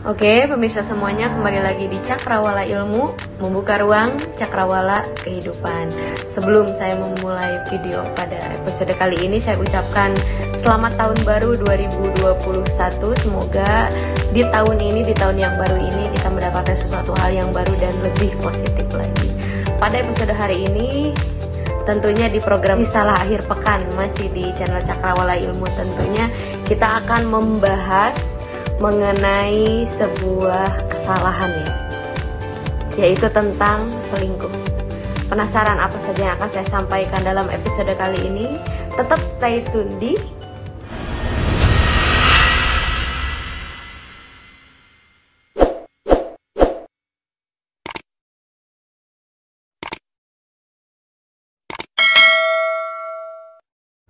Oke, pemirsa semuanya, kembali lagi di Cakrawala Ilmu, membuka ruang Cakrawala Kehidupan. Sebelum saya memulai video pada episode kali ini, saya ucapkan selamat tahun baru 2021. Semoga di tahun ini, di tahun yang baru ini, kita mendapatkan sesuatu hal yang baru dan lebih positif lagi. Pada episode hari ini, tentunya di program Risalah Akhir Pekan, masih di channel Cakrawala Ilmu, tentunya kita akan membahas mengenai sebuah kesalahan yaitu tentang selingkuh. Penasaran apa saja yang akan saya sampaikan dalam episode kali ini? Tetap stay tune di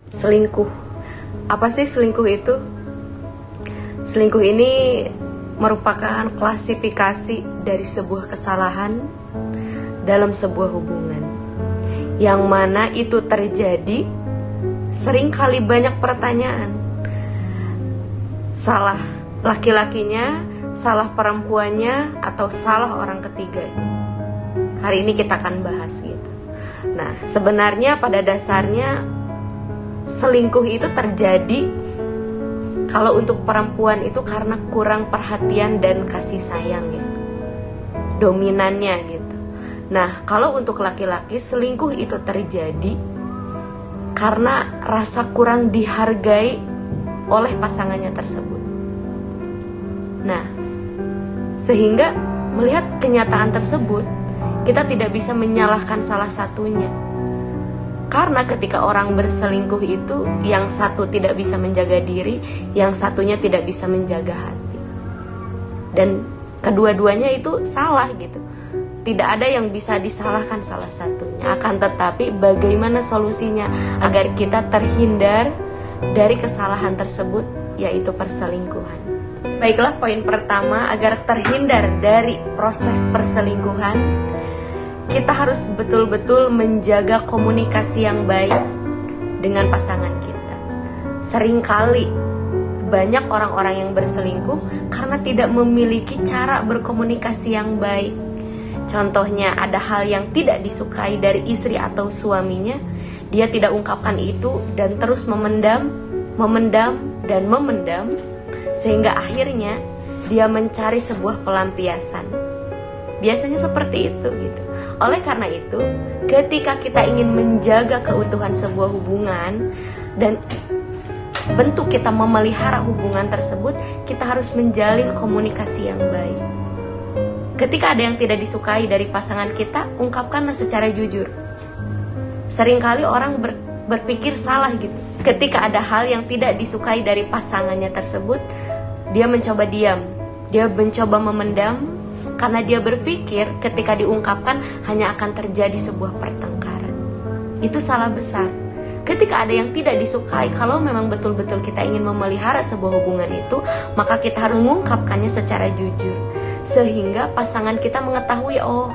selingkuh. Apa sih selingkuh itu? Selingkuh ini merupakan klasifikasi dari sebuah kesalahan dalam sebuah hubungan, yang mana itu terjadi seringkali banyak pertanyaan. Salah laki-lakinya, salah perempuannya, atau salah orang ketiganya. Hari ini kita akan bahas gitu. Nah, sebenarnya pada dasarnya selingkuh itu terjadi kalau untuk perempuan itu karena kurang perhatian dan kasih sayang dominannya gitu. Nah, kalau untuk laki-laki, selingkuh itu terjadi karena rasa kurang dihargai oleh pasangannya tersebut. Nah, sehingga melihat kenyataan tersebut, kita tidak bisa menyalahkan salah satunya. Karena ketika orang berselingkuh itu, yang satu tidak bisa menjaga diri, yang satunya tidak bisa menjaga hati. Dan kedua-duanya itu salah gitu. Tidak ada yang bisa disalahkan salah satunya. Akan tetapi bagaimana solusinya agar kita terhindar dari kesalahan tersebut, yaitu perselingkuhan. Baiklah, poin pertama, agar terhindar dari proses perselingkuhan, kita harus betul-betul menjaga komunikasi yang baik dengan pasangan kita. Seringkali banyak orang-orang yang berselingkuh karena tidak memiliki cara berkomunikasi yang baik. Contohnya, ada hal yang tidak disukai dari istri atau suaminya, dia tidak ungkapkan itu dan terus memendam, sehingga akhirnya dia mencari sebuah pelampiasan. Biasanya seperti itu gitu. Oleh karena itu, ketika kita ingin menjaga keutuhan sebuah hubungan dan bentuk kita memelihara hubungan tersebut, kita harus menjalin komunikasi yang baik. Ketika ada yang tidak disukai dari pasangan kita, ungkapkanlah secara jujur. Seringkali orang berpikir salah gitu. Ketika ada hal yang tidak disukai dari pasangannya tersebut, dia mencoba diam, dia mencoba memendam, karena dia berpikir ketika diungkapkan hanya akan terjadi sebuah pertengkaran. Itu salah besar. Ketika ada yang tidak disukai, kalau memang betul-betul kita ingin memelihara sebuah hubungan itu, maka kita harus mengungkapkannya secara jujur, sehingga pasangan kita mengetahui, oh,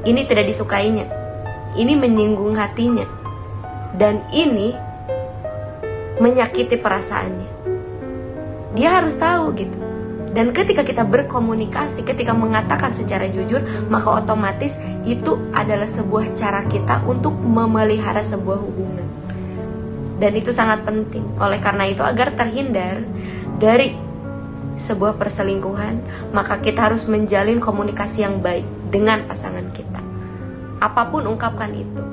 ini tidak disukainya, ini menyinggung hatinya, dan ini menyakiti perasaannya. Dia harus tahu gitu. Dan ketika kita berkomunikasi, ketika mengatakan secara jujur, maka otomatis itu adalah sebuah cara kita untuk memelihara sebuah hubungan. Dan itu sangat penting. Oleh karena itu, agar terhindar dari sebuah perselingkuhan, maka kita harus menjalin komunikasi yang baik dengan pasangan kita. Apapun ungkapkan itu.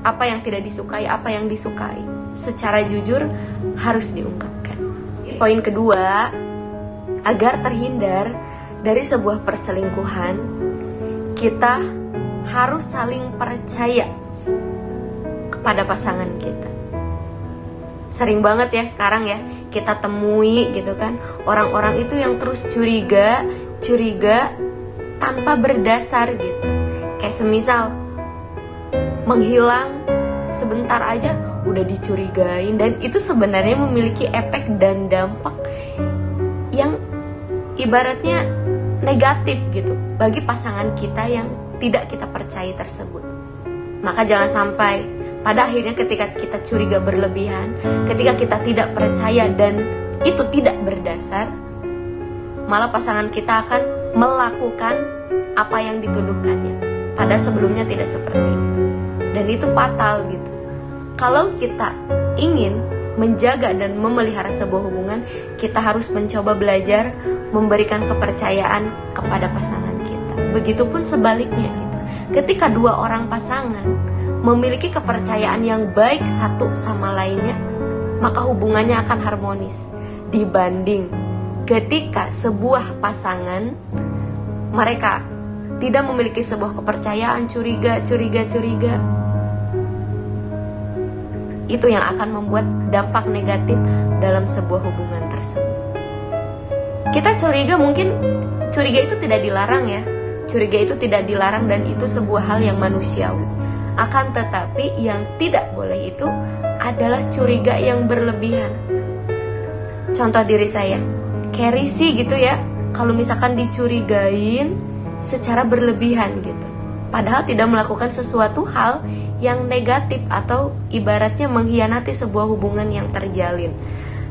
Apa yang tidak disukai, apa yang disukai, secara jujur harus diungkapkan. Poin kedua, agar terhindar dari sebuah perselingkuhan, kita harus saling percaya kepada pasangan kita. Sering banget ya sekarang ya kita temui gitu kan, orang-orang itu yang terus curiga tanpa berdasar gitu. Kayak semisal menghilang sebentar aja udah dicurigain, dan itu sebenarnya memiliki efek dan dampak yang ibaratnya negatif gitu bagi pasangan kita yang tidak kita percaya tersebut. Maka jangan sampai pada akhirnya ketika kita curiga berlebihan, ketika kita tidak percaya dan itu tidak berdasar, malah pasangan kita akan melakukan apa yang dituduhkannya. Padahal sebelumnya tidak seperti itu. Dan itu fatal gitu. Kalau kita ingin menjaga dan memelihara sebuah hubungan, kita harus mencoba belajar memberikan kepercayaan kepada pasangan kita. Begitupun sebaliknya gitu. Ketika dua orang pasangan memiliki kepercayaan yang baik satu sama lainnya, maka hubungannya akan harmonis. Dibanding ketika sebuah pasangan mereka tidak memiliki sebuah kepercayaan, curiga, itu yang akan membuat dampak negatif dalam sebuah hubungan tersebut. Kita curiga, mungkin curiga itu tidak dilarang ya. Curiga itu tidak dilarang dan itu sebuah hal yang manusiawi. Akan tetapi yang tidak boleh itu adalah curiga yang berlebihan. Contoh diri saya, kayak risih gitu ya, kalau misalkan dicurigain secara berlebihan gitu, padahal tidak melakukan sesuatu hal yang negatif atau ibaratnya mengkhianati sebuah hubungan yang terjalin.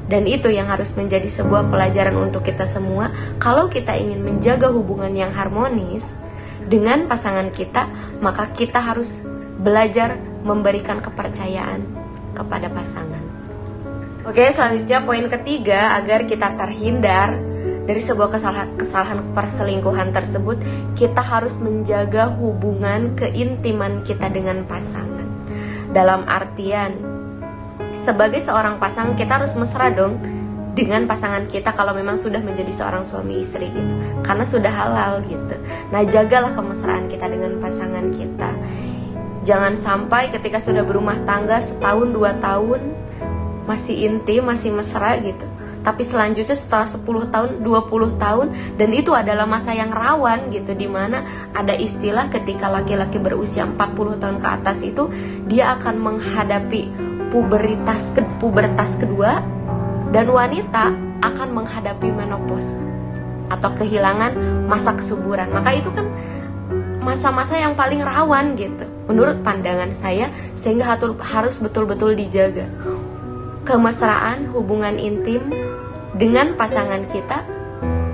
Dan itu yang harus menjadi sebuah pelajaran untuk kita semua. Kalau kita ingin menjaga hubungan yang harmonis dengan pasangan kita, maka kita harus belajar memberikan kepercayaan kepada pasangan. Oke, selanjutnya poin ketiga, agar kita terhindar dari sebuah kesalahan perselingkuhan tersebut, kita harus menjaga hubungan keintiman kita dengan pasangan. Dalam artian, sebagai seorang pasangan kita harus mesra dong dengan pasangan kita kalau memang sudah menjadi seorang suami istri gitu, karena sudah halal gitu. Nah, jagalah kemesraan kita dengan pasangan kita. Jangan sampai ketika sudah berumah tangga setahun 2 tahun masih intim, masih mesra gitu, tapi selanjutnya setelah 10 tahun, 20 tahun, dan itu adalah masa yang rawan gitu, dimana ada istilah ketika laki-laki berusia 40 tahun ke atas itu dia akan menghadapi pubertas kedua, dan wanita akan menghadapi menopause atau kehilangan masa kesuburan. Maka itu kan masa-masa yang paling rawan gitu menurut pandangan saya, sehingga harus betul-betul dijaga kemesraan, hubungan intim dengan pasangan kita,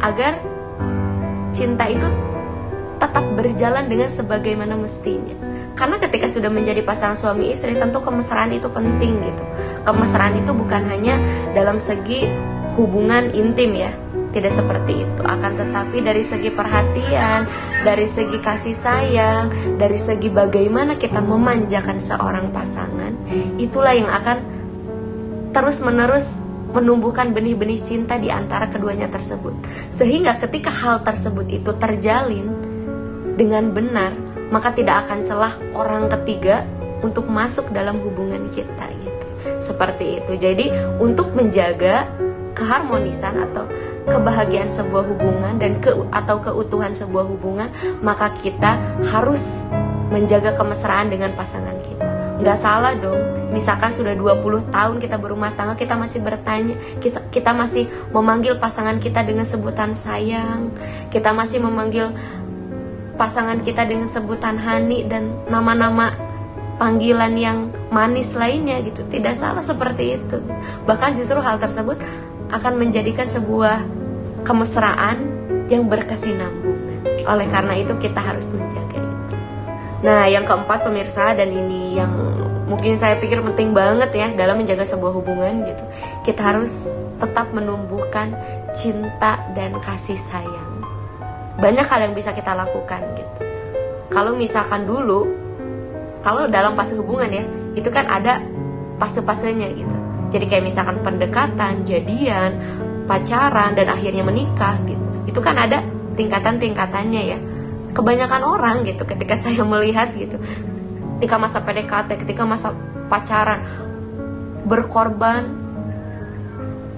agar cinta itu tetap berjalan dengan sebagaimana mestinya. Karena ketika sudah menjadi pasangan suami istri, tentu kemesraan itu penting gitu. Kemesraan itu bukan hanya dalam segi hubungan intim ya, tidak seperti itu. Akan tetapi dari segi perhatian, dari segi kasih sayang, dari segi bagaimana kita memanjakan seorang pasangan, itulah yang akan terus-menerus menumbuhkan benih-benih cinta di antara keduanya tersebut. Sehingga ketika hal tersebut itu terjalin dengan benar, maka tidak akan celah orang ketiga untuk masuk dalam hubungan kita gitu. Seperti itu. Jadi untuk menjaga keharmonisan atau kebahagiaan sebuah hubungan dan atau keutuhan sebuah hubungan, maka kita harus menjaga kemesraan dengan pasangan kita. Nggak salah dong, misalkan sudah 20 tahun kita berumah tangga, kita masih bertanya, kita masih memanggil pasangan kita dengan sebutan sayang, kita masih memanggil pasangan kita dengan sebutan hani dan nama-nama panggilan yang manis lainnya gitu. Tidak salah seperti itu. Bahkan justru hal tersebut akan menjadikan sebuah kemesraan yang berkesinambungan. Oleh karena itu kita harus menjaga itu. Nah, yang keempat pemirsa, dan ini yang mungkin saya pikir penting banget ya dalam menjaga sebuah hubungan gitu, kita harus tetap menumbuhkan cinta dan kasih sayang. Banyak hal yang bisa kita lakukan gitu. Kalau misalkan dulu, kalau dalam fase hubungan ya, itu kan ada fase-fasenya gitu. Jadi kayak misalkan pendekatan, jadian, pacaran, dan akhirnya menikah gitu. Itu kan ada tingkatan-tingkatannya ya. Kebanyakan orang gitu ketika saya melihat gitu, ketika masa PDKT, ketika masa pacaran, berkorban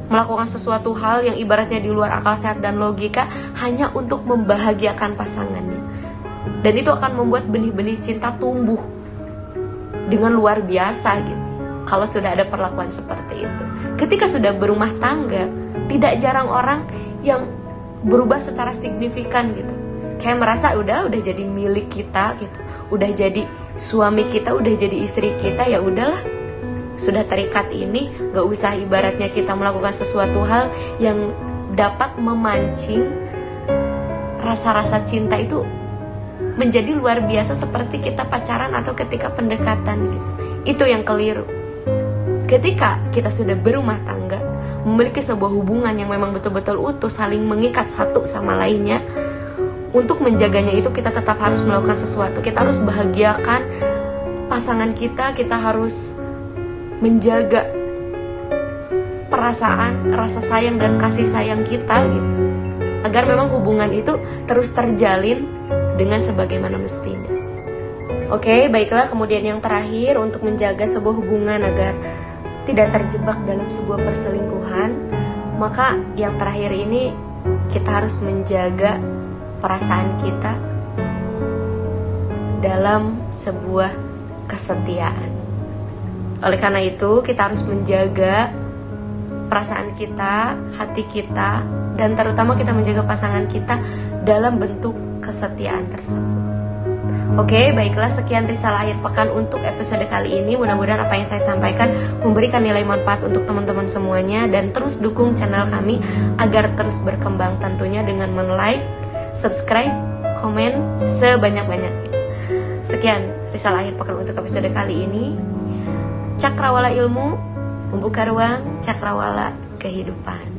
melakukan sesuatu hal yang ibaratnya di luar akal sehat dan logika hanya untuk membahagiakan pasangannya. Dan itu akan membuat benih-benih cinta tumbuh dengan luar biasa gitu, kalau sudah ada perlakuan seperti itu. Ketika sudah berumah tangga, tidak jarang orang yang berubah secara signifikan gitu. Kayak merasa udah jadi milik kita gitu, udah jadi suami kita, udah jadi istri kita, ya udahlah, sudah terikat ini, gak usah ibaratnya kita melakukan sesuatu hal yang dapat memancing rasa-rasa cinta itu menjadi luar biasa seperti kita pacaran atau ketika pendekatan gitu. Itu yang keliru. Ketika kita sudah berumah tangga, memiliki sebuah hubungan yang memang betul-betul utuh, saling mengikat satu sama lainnya, untuk menjaganya itu kita tetap harus melakukan sesuatu. Kita harus bahagiakan pasangan kita, kita harus menjaga perasaan, rasa sayang dan kasih sayang kita gitu, agar memang hubungan itu terus terjalin dengan sebagaimana mestinya. Oke, baiklah. Kemudian yang terakhir, untuk menjaga sebuah hubungan agar tidak terjebak dalam sebuah perselingkuhan, maka yang terakhir ini kita harus menjaga perasaan kita dalam sebuah kesetiaan. Oleh karena itu, kita harus menjaga perasaan kita, hati kita, dan terutama kita menjaga pasangan kita dalam bentuk kesetiaan tersebut. Oke, baiklah, sekian risalah akhir pekan untuk episode kali ini. Mudah-mudahan apa yang saya sampaikan memberikan nilai manfaat untuk teman-teman semuanya, dan terus dukung channel kami agar terus berkembang, tentunya dengan men-like, subscribe, komen sebanyak-banyaknya. Sekian risalah akhir pekan untuk episode kali ini. Cakrawala Ilmu, membuka ruang cakrawala kehidupan.